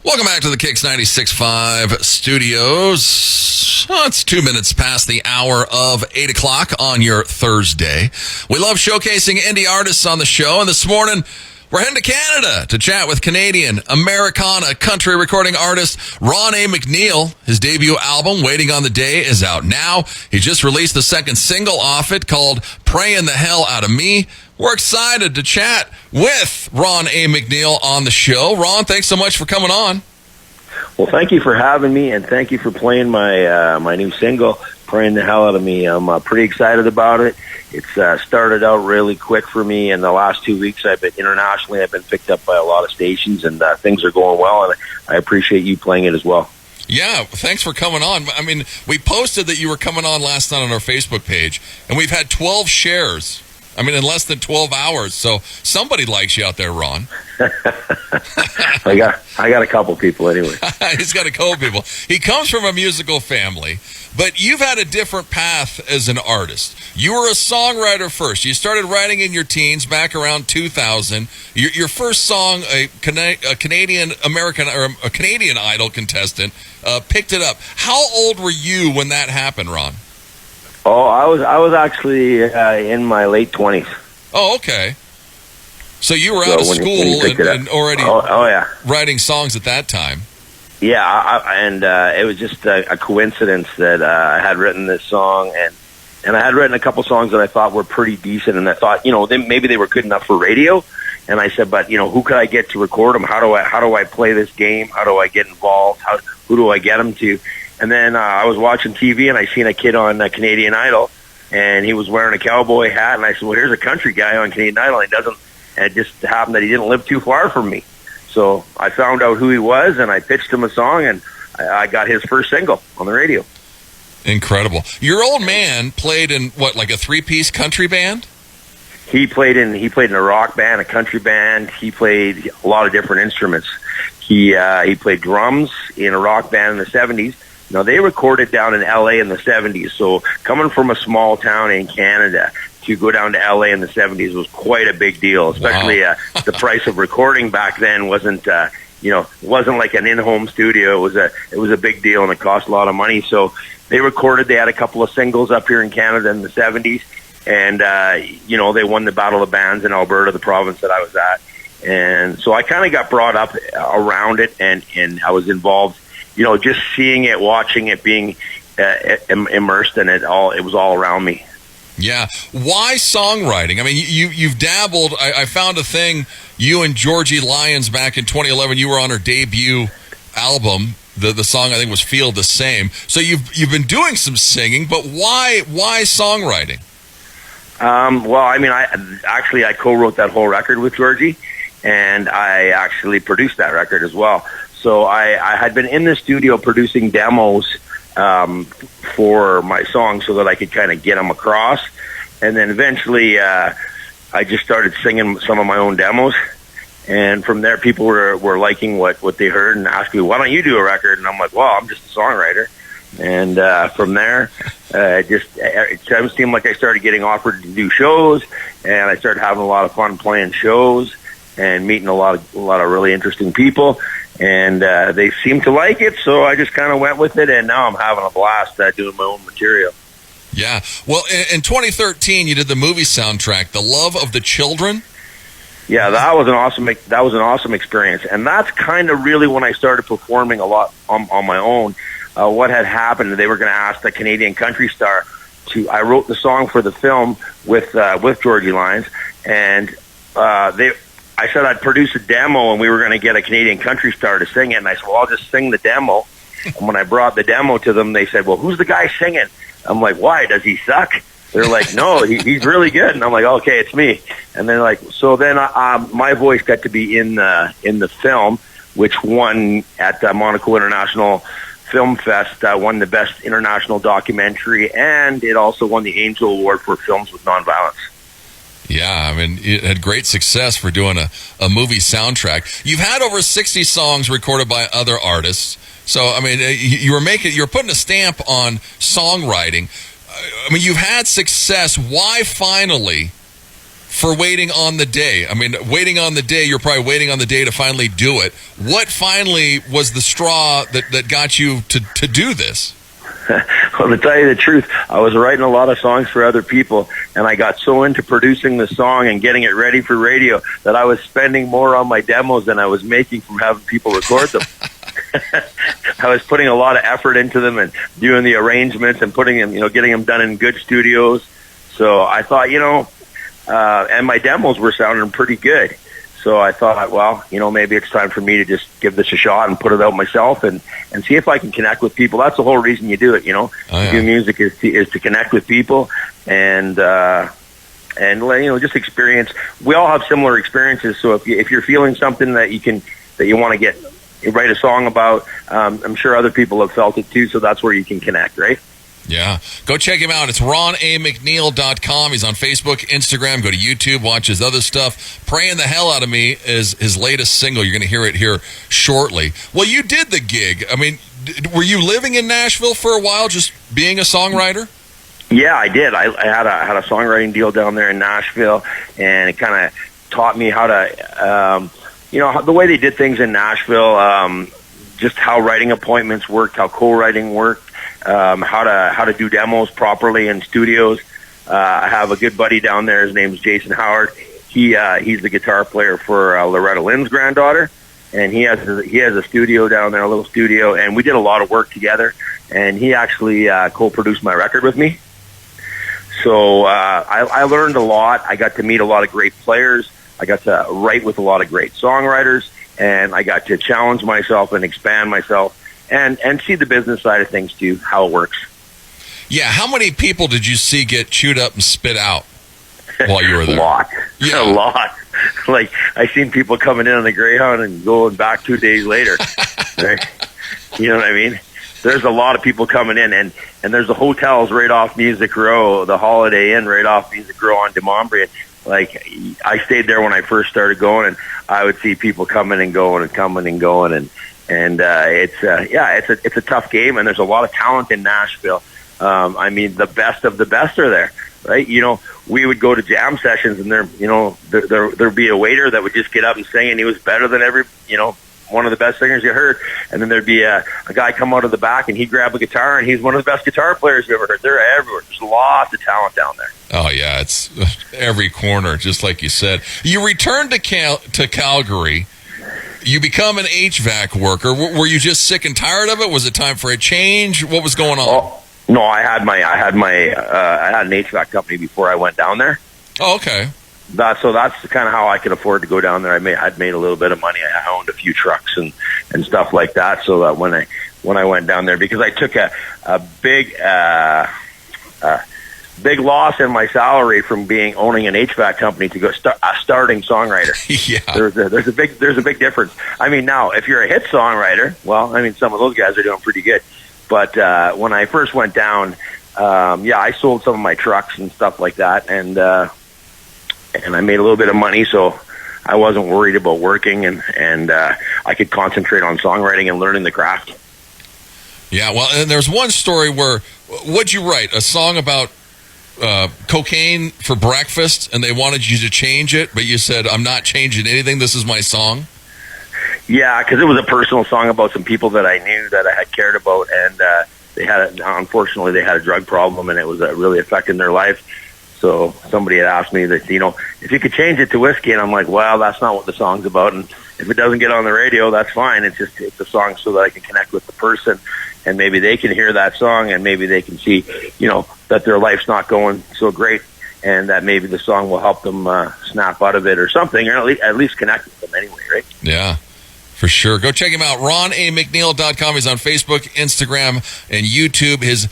Welcome back to the KIX 96.5 studios. It's 2 minutes past the hour of 8 o'clock on your Thursday. We love showcasing indie artists on the show, and this morning we're heading to Canada to chat with Canadian Americana country recording artist Ron A. McNeill. His debut album, Waiting on the Day, is out now. He just released the second single off it called Prayin' the Hell Out of Me. We're excited to chat with Ron A. McNeill on the show. Ron, thanks so much for coming on. Well, thank you for having me, and thank you for playing my new single, Prayin' the Hell Out of Me. I'm pretty excited about it. It's started out really quick for me. In the last 2 weeks, I've been picked up by a lot of stations, and things are going well, and I appreciate you playing it as well. Yeah, thanks for coming on. I mean, we posted that you were coming on last night on our Facebook page, and we've had 12 shares. I mean, in less than 12 hours. So somebody likes you out there, Ron. I got a couple people anyway. He's got a couple people. He comes from a musical family, but you've had a different path as an artist. You were a songwriter first. You started writing in your teens back around 2000. Your first song, a Canadian American or a Canadian Idol contestant, picked it up. How old were you when that happened, Ron? Oh, I was actually in my late 20s. Oh, okay. So you were out of school and already writing songs at that time. Yeah, it was just a coincidence that I had written this song, and I had written a couple songs that I thought were pretty decent, and I thought, maybe they were good enough for radio. And I said, but who could I get to record them? How do I play this game? How do I get involved? Who do I get them to? And then I was watching TV, and I seen a kid on Canadian Idol, and he was wearing a cowboy hat, and I said, well, here's a country guy on Canadian Idol. And it just happened that he didn't live too far from me. So I found out who he was, and I pitched him a song, and I got his first single on the radio. Incredible. Your old man played in, what, like a three-piece country band? He played in a rock band, a country band. He played a lot of different instruments. He played drums in a rock band in the 70s. Now, they recorded down in L.A. in the 70s, so coming from a small town in Canada to go down to L.A. in the 70s was quite a big deal, especially the price of recording back then wasn't like an in-home studio. It was a big deal, and it cost a lot of money. So they had a couple of singles up here in Canada in the 70s, and they won the Battle of Bands in Alberta, the province that I was at. And so I kind of got brought up around it, and I was involved. Just seeing it, watching it, being immersed in it all, it was all around me. Yeah. Why songwriting? I mean, you've dabbled. I found a thing, you and Georgie Lyons back in 2011, you were on her debut album. The song, I think, was Feel the Same. So you've been doing some singing, but why songwriting? Well, I mean, I co-wrote that whole record with Georgie, and I actually produced that record as well. So I had been in the studio producing demos for my songs so that I could kind of get them across. And then eventually I just started singing some of my own demos. And from there, people were liking what they heard and asked me, why don't you do a record? And I'm like, well, I'm just a songwriter. And from there, it seemed like I started getting offered to do shows, and I started having a lot of fun playing shows and meeting a lot of really interesting people. And they seemed to like it, so I just kind of went with it, and now I'm having a blast doing my own material. Yeah. Well, in 2013, you did the movie soundtrack, The Love of the Children. Yeah, that was an awesome experience, and that's kind of really when I started performing a lot on my own. What had happened, they were going to ask the Canadian country star I wrote the song for the film with Georgie Lyons, and I said I'd produce a demo, and we were going to get a Canadian country star to sing it. And I said, well, I'll just sing the demo. And when I brought the demo to them, they said, well, who's the guy singing? I'm like, why? Does he suck? They're like, no, he's really good. And I'm like, okay, it's me. And they're like, so then my voice got to be in the film, which won at the Monaco International Film Fest, won the Best International Documentary, and it also won the Angel Award for Films with Nonviolence. Yeah, I mean, it had great success for doing a movie soundtrack. You've had over 60 songs recorded by other artists. So, I mean, you're putting a stamp on songwriting. I mean, you've had success. Why finally for waiting on the day. I mean, waiting on the day, you're probably waiting on the day to finally do it. What finally was the straw that got you to do this? Well, to tell you the truth, I was writing a lot of songs for other people, and I got so into producing the song and getting it ready for radio that I was spending more on my demos than I was making from having people record them. I was putting a lot of effort into them and doing the arrangements and putting them, getting them done in good studios. So I thought, and my demos were sounding pretty good. So I thought, well, maybe it's time for me to just give this a shot and put it out myself and see if I can connect with people. That's the whole reason you do it, To do music is to connect with people and just experience. We all have similar experiences. So if you're feeling something that you want to write a song about, I'm sure other people have felt it too. So that's where you can connect, right? Yeah. Go check him out. It's RonAMcNeill.com. He's on Facebook, Instagram. Go to YouTube, watch his other stuff. Praying the Hell Out of Me is his latest single. You're going to hear it here shortly. Well, you did the gig. I mean, were you living in Nashville for a while, just being a songwriter? Yeah, I did. I had a songwriting deal down there in Nashville, and it kind of taught me how to, the way they did things in Nashville, just how writing appointments worked, how co-writing worked. How to do demos properly in studios. I have a good buddy down there. His name's Jason Howard. He's the guitar player for Loretta Lynn's granddaughter, and he has a studio down there, a little studio, and we did a lot of work together. And he actually co-produced my record with me. So I learned a lot. I got to meet a lot of great players. I got to write with a lot of great songwriters, and I got to challenge myself and expand myself. And see the business side of things too, how it works. Yeah, how many people did you see get chewed up and spit out while you were there? A lot. Yeah. A lot. Like, I seen people coming in on the Greyhound and going back 2 days later. Right? You know what I mean? There's a lot of people coming in, and there's the hotels right off Music Row, the Holiday Inn right off Music Row on Demembry. Like, I stayed there when I first started going, and I would see people coming and going and coming and going, and it's a tough game, and there's a lot of talent in Nashville. I mean, the best of the best are there, right? We would go to jam sessions, and there'd be a waiter that would just get up and sing, and he was better than one of the best singers you heard. And then there'd be a guy come out of the back, and he'd grab a guitar, and he's one of the best guitar players you ever heard. They're everywhere. There's lots of talent down there. Oh yeah, it's every corner, just like you said. You returned to Calgary. You become an HVAC worker. Were you just sick and tired of it? Was it time for a change? What was going on? Oh, no, I had an HVAC company before I went down there. Oh, okay. That's kind of how I could afford to go down there. I'd made a little bit of money. I owned a few trucks and stuff like that. So that when I went down there, because I took a big loss in my salary from owning an HVAC company to go a starting songwriter. Yeah, there's a big difference. I mean, now if you're a hit songwriter, well, I mean, some of those guys are doing pretty good. But when I first went down, I sold some of my trucks and stuff like that, and I made a little bit of money, so I wasn't worried about working, and I could concentrate on songwriting and learning the craft. Yeah, well, and there's one story where what'd you write? A song about cocaine for breakfast, and they wanted you to change it, but you said, I'm not changing anything, this is my song? Yeah, because it was a personal song about some people that I knew that I had cared about, and unfortunately they had a drug problem, and it was really affecting their life. So somebody had asked me that, if you could change it to whiskey, and I'm like, well, that's not what the song's about, and if it doesn't get on the radio, that's fine. It's a song so that I can connect with the person, and maybe they can hear that song, and maybe they can see, that their life's not going so great, and that maybe the song will help them snap out of it or something, or at least connect with them anyway, right? Yeah, for sure. Go check him out, RonAMcNeill.com. He's on Facebook, Instagram, and YouTube. His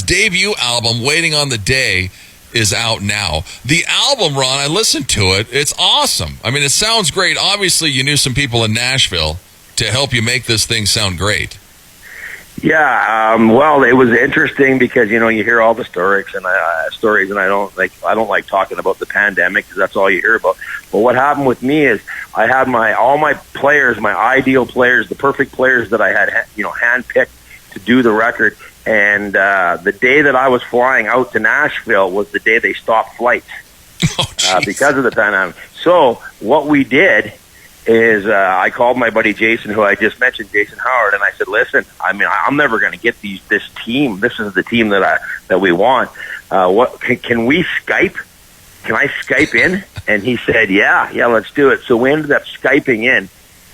debut album, Waiting on the Day, is out now. The album, Ron, I listened to it. It's awesome. I mean, it sounds great. Obviously, you knew some people in Nashville to help you make this thing sound great. Yeah, well, it was interesting because you hear all the stories, and I don't like talking about the pandemic because that's all you hear about. But what happened with me is I had all my players, my ideal players, the perfect players that I had handpicked to do the record. And the day that I was flying out to Nashville was the day they stopped flights. because of the dynamic. So what we did is I called my buddy Jason, who I just mentioned, Jason Howard, and I said, "Listen, I mean, I'm never going to get this team. This is the team that we want. What can we Skype? Can I Skype in?" And he said, "Yeah, let's do it." So we ended up Skyping in,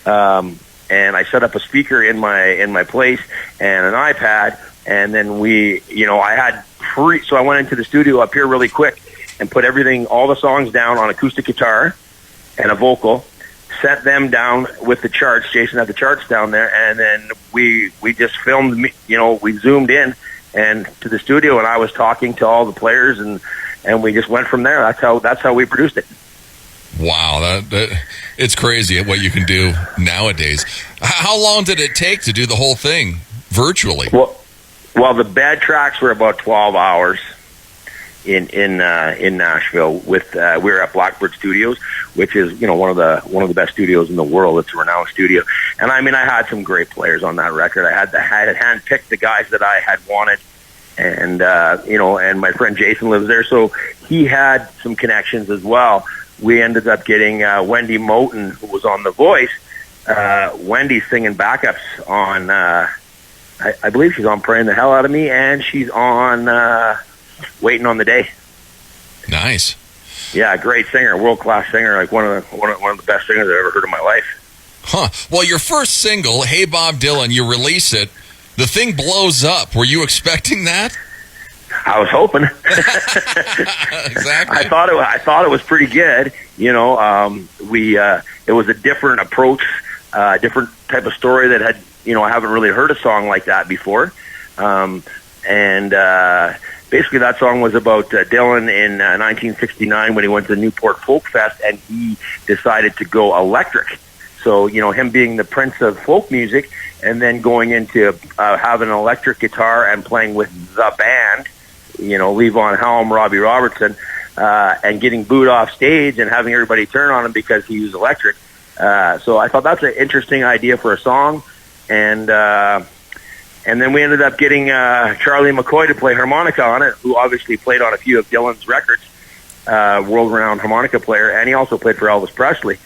and I set up a speaker in my place and an iPad, and then I had so I went into the studio up here really quick and put all the songs down on acoustic guitar and a vocal. Set them down with the charts. Jason had the charts down there, and then we just filmed. We zoomed in and to the studio, and I was talking to all the players, and we just went from there. That's how we produced it. Wow, that it's crazy what you can do nowadays. How long did it take to do the whole thing virtually? Well, the bad tracks were about 12 hours. In Nashville we were at Blackbird Studios, which is one of the best studios in the world. It's a renowned studio, and I mean I had some great players on that record. I had handpicked the guys that I had wanted, and and my friend Jason lives there, so he had some connections as well. We ended up getting Wendy Moten, who was on The Voice. Wendy's singing backups on I believe she's on Praying the Hell Out of Me, and she's on Waiting on the Day. Nice. Yeah, great singer, world-class singer, like one of the best singers I've ever heard in my life. Huh. Well, your first single, Hey Bob Dylan, you release it, the thing blows up. Were you expecting that? I was hoping. Exactly. I thought it was pretty good. It was a different approach, different type of story that had, I haven't really heard a song like that before. Basically, that song was about Dylan in 1969 when he went to the Newport Folk Fest, and he decided to go electric. So, him being the prince of folk music, and then going into having an electric guitar and playing with the band, Levon Helm, Robbie Robertson, and getting booed off stage and having everybody turn on him because he was electric. So I thought that's an interesting idea for a song, and then we ended up getting Charlie McCoy to play harmonica on it, who obviously played on a few of Dylan's records, world-renowned harmonica player, and he also played for Elvis Presley.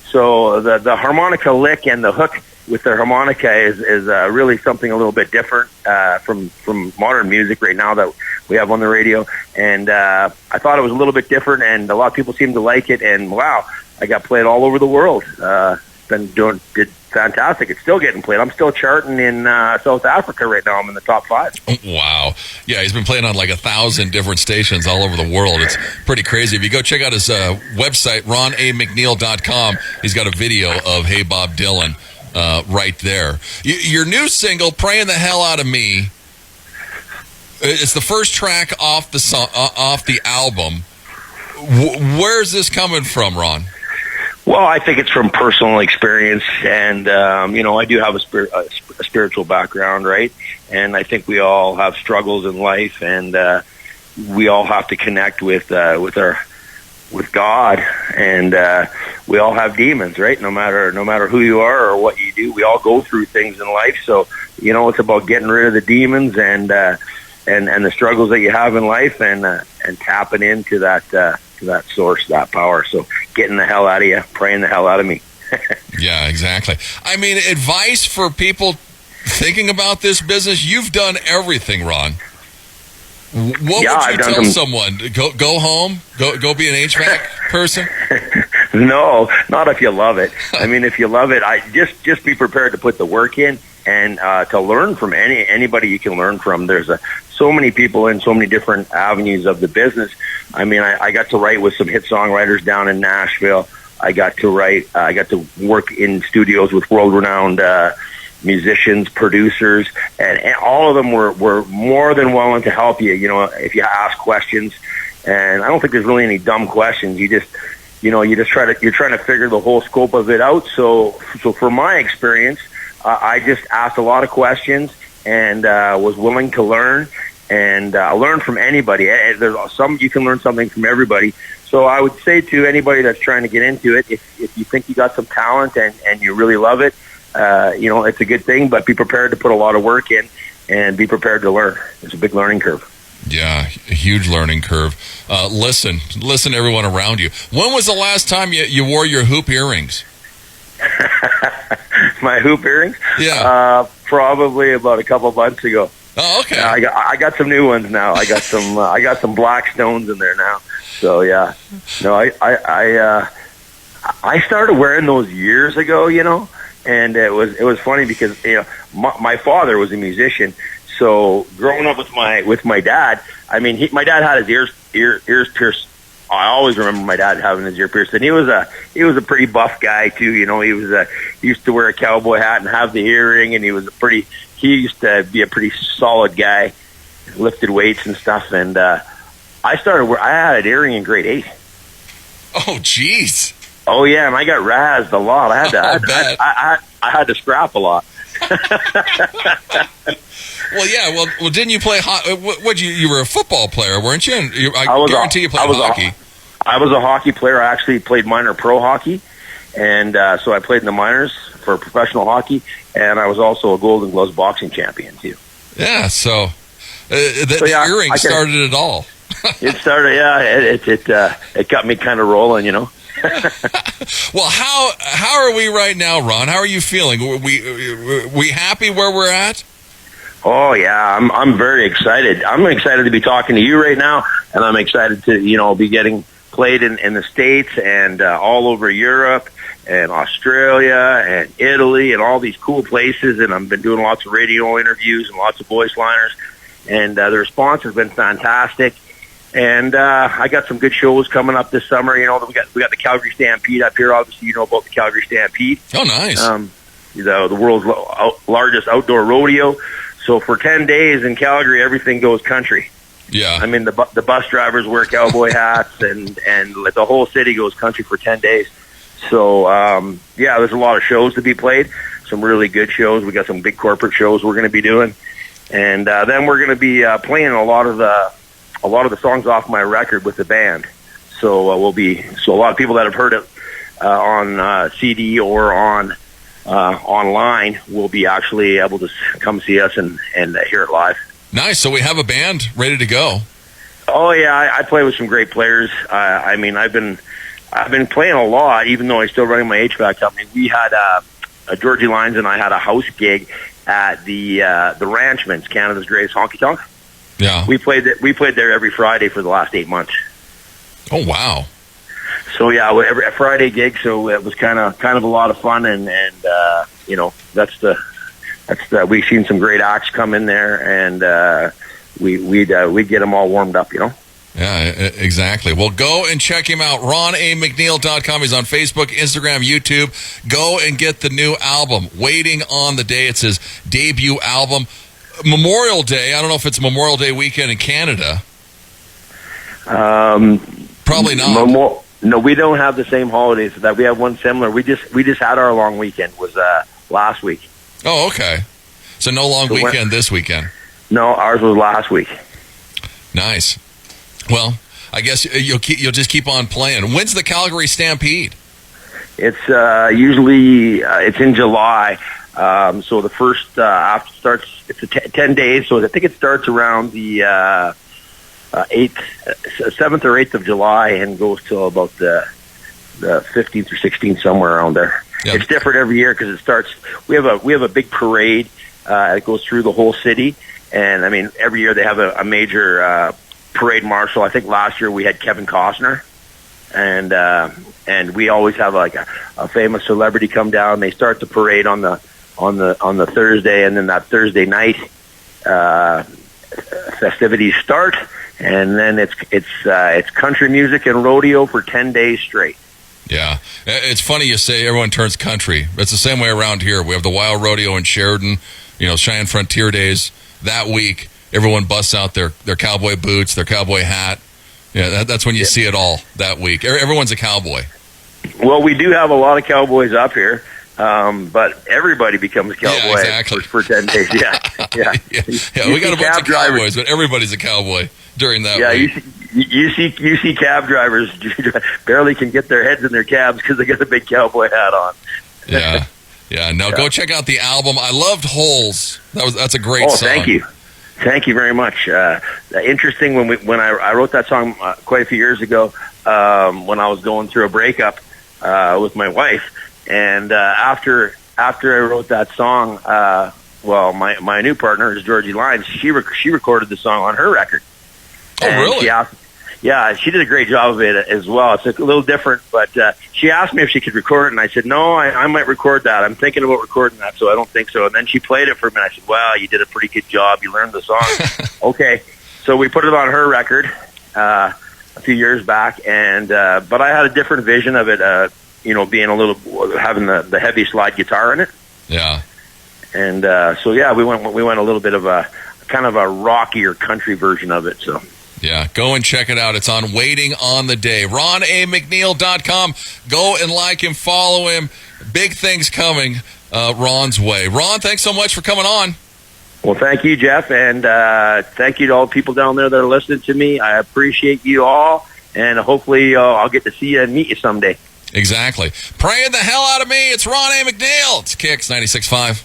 So the harmonica lick and the hook with the harmonica is really something a little bit different from modern music right now that we have on the radio. And I thought it was a little bit different, and a lot of people seem to like it. And wow, I got played all over the world. Did fantastic. It's still getting played. I'm still charting in South Africa right now. I'm in the top 5. Wow. Yeah, he's been playing on like 1,000 different stations all over the world. It's pretty crazy. If you go check out his website, ronamcneil.com, he's got a video of Hey Bob Dylan right there. Your new single, Praying the Hell Out of Me, it's the first track off the album. Where's this coming from, Ron? Well, I think it's from personal experience, and I do have a spiritual background, right? And I think we all have struggles in life, and we all have to connect with God, and we all have demons, right? No matter who you are or what you do, we all go through things in life. So it's about getting rid of the demons and the struggles that you have in life, and tapping into that source, that power. So getting the hell out of you, praying the hell out of me. Yeah, exactly. I mean, advice for people thinking about this business. You've done everything, Ron. What would you tell someone? Go home? Go be an HVAC person? No, not if you love it. I mean, if you love it, just be prepared to put the work in, and to learn from anybody you can learn from. There's so many people in so many different avenues of the business. I mean, I got to write with some hit songwriters down in Nashville. I got to work in studios with world-renowned musicians, producers, and all of them were more than willing to help you, if you ask questions. And I don't think there's really any dumb questions. You're trying to figure the whole scope of it out. So from my experience, I just asked a lot of questions and was willing to learn and learn from anybody. You can learn something from everybody. So I would say to anybody that's trying to get into it, if you think you got some talent and you really love it, it's a good thing, but be prepared to put a lot of work in and be prepared to learn. It's a big learning curve. Yeah, a huge learning curve. Listen, everyone around you. When was the last time you wore your hoop earrings? My hoop earrings? Yeah. Probably about a couple months ago. Oh, okay. I got some new ones now. I got some black stones in there now. So yeah, no, I started wearing those years ago, and it was funny because my father was a musician. So growing up with my dad, I mean, my dad had his ears pierced. I always remember my dad having his ear pierced, and he was a pretty buff guy too. He used to wear a cowboy hat and have the earring, and he used to be a pretty solid guy, lifted weights and stuff. And I had an earring in grade 8. Oh, jeez. Oh yeah, and I got razzed a lot. I had to scrap a lot. Well, yeah. Well, didn't you play you were a football player, weren't you? And I guarantee you played hockey. I was a hockey player. I actually played minor pro hockey, and so I played in the minors for professional hockey, and I was also a Golden Gloves boxing champion too. Yeah. So the earring started it all. It started. Yeah. It got me kind of rolling. Well, how are we right now, Ron? How are you feeling? We happy where we're at? Oh yeah, I'm very excited. I'm excited to be talking to you right now, and I'm excited to be getting played in the States and all over Europe and Australia and Italy and all these cool places. And I've been doing lots of radio interviews and lots of voice liners, and the response has been fantastic. And I got some good shows coming up this summer. We got the Calgary Stampede up here. Obviously, you know about the Calgary Stampede. Oh, nice. The world's largest outdoor rodeo. So for 10 days in Calgary, everything goes country. Yeah. I mean, the bus drivers wear cowboy hats, and the whole city goes country for 10 days. So, there's a lot of shows to be played, some really good shows. We got some big corporate shows we're going to be doing. And then we're going to be playing a lot of the songs off my record with the band. So a lot of people that have heard it on CD or on online will be actually able to come see us and hear it live. Nice. So we have a band ready to go. Oh yeah, I play with some great players. I've been playing a lot, even though I'm still running my HVAC company. We had Georgie Lyons and I had a house gig at the Ranchman's, Canada's greatest honky tonk. Yeah, we played there every Friday for the last 8 months. Oh wow! So yeah, every Friday gig. So it was kind of a lot of fun, and we've seen some great acts come in there, and we'd get them all warmed up, Yeah, exactly. Well, go and check him out. RonAMcNeill.com. He's on Facebook, Instagram, YouTube. Go and get the new album. Waiting on the Day. It's his debut album. Memorial Day. I don't know if it's Memorial Day weekend in Canada. Probably not. No, we don't have the same holidays that we have one similar. We just had our long weekend was last week. Oh, okay. So no long weekend this weekend. No, ours was last week. Nice. Well, I guess you'll just keep on playing. When's the Calgary Stampede? It's usually it's in July. So the first after starts. It's 10 days. So I think it starts around the 7th or 8th of July and goes till about the 15th or 16th, somewhere around there. Yep. It's different every year because it starts. We have a big parade. It goes through the whole city, and I mean every year they have a major parade marshal. I think last year we had Kevin Costner, and we always have like a famous celebrity come down. They start the parade on the Thursday, and then that Thursday night festivities start, and then it's country music and rodeo for 10 days straight. Yeah, it's funny you say everyone turns country. It's the same way around here. We have the Wild Rodeo in Sheridan, Cheyenne Frontier Days. That week, everyone busts out their cowboy boots, their cowboy hat. Yeah, that's when you see it all that week. Everyone's a cowboy. Well, we do have a lot of cowboys up here, but everybody becomes a cowboy exactly. for 10 days. Yeah. Yeah, we got a bunch of cowboys, but everybody's a cowboy during that week. Yeah, you see cab drivers barely can get their heads in their cabs because they got a big cowboy hat on. Yeah. Now go check out the album. I loved Holes. That's a great song. Thank you. Thank you very much. Interesting, when I wrote that song quite a few years ago, when I was going through a breakup with my wife, and after I wrote that song, well, my new partner is Georgie Lyons. She recorded the song on her record. Oh, and really? Yeah, she did a great job of it as well. It's a little different, but she asked me if she could record it, and I said, no, I might record that. I'm thinking about recording that, so I don't think so. And then she played it for me, and I said, wow, you did a pretty good job. You learned the song. Okay, so we put it on her record a few years back, and but I had a different vision of it, being having the heavy slide guitar in it. Yeah. And so, yeah, we went a little bit of a kind of a rockier country version of it, so. Yeah, go and check it out. It's on Waiting on the Day. RonAMcNeill.com. Go and like him, follow him. Big things coming Ron's way. Ron, thanks so much for coming on. Well, thank you, Jeff, and thank you to all the people down there that are listening to me. I appreciate you all, and hopefully I'll get to see you and meet you someday. Exactly. Praying the hell out of me. It's Ron A. McNeill. It's KIX 96.5.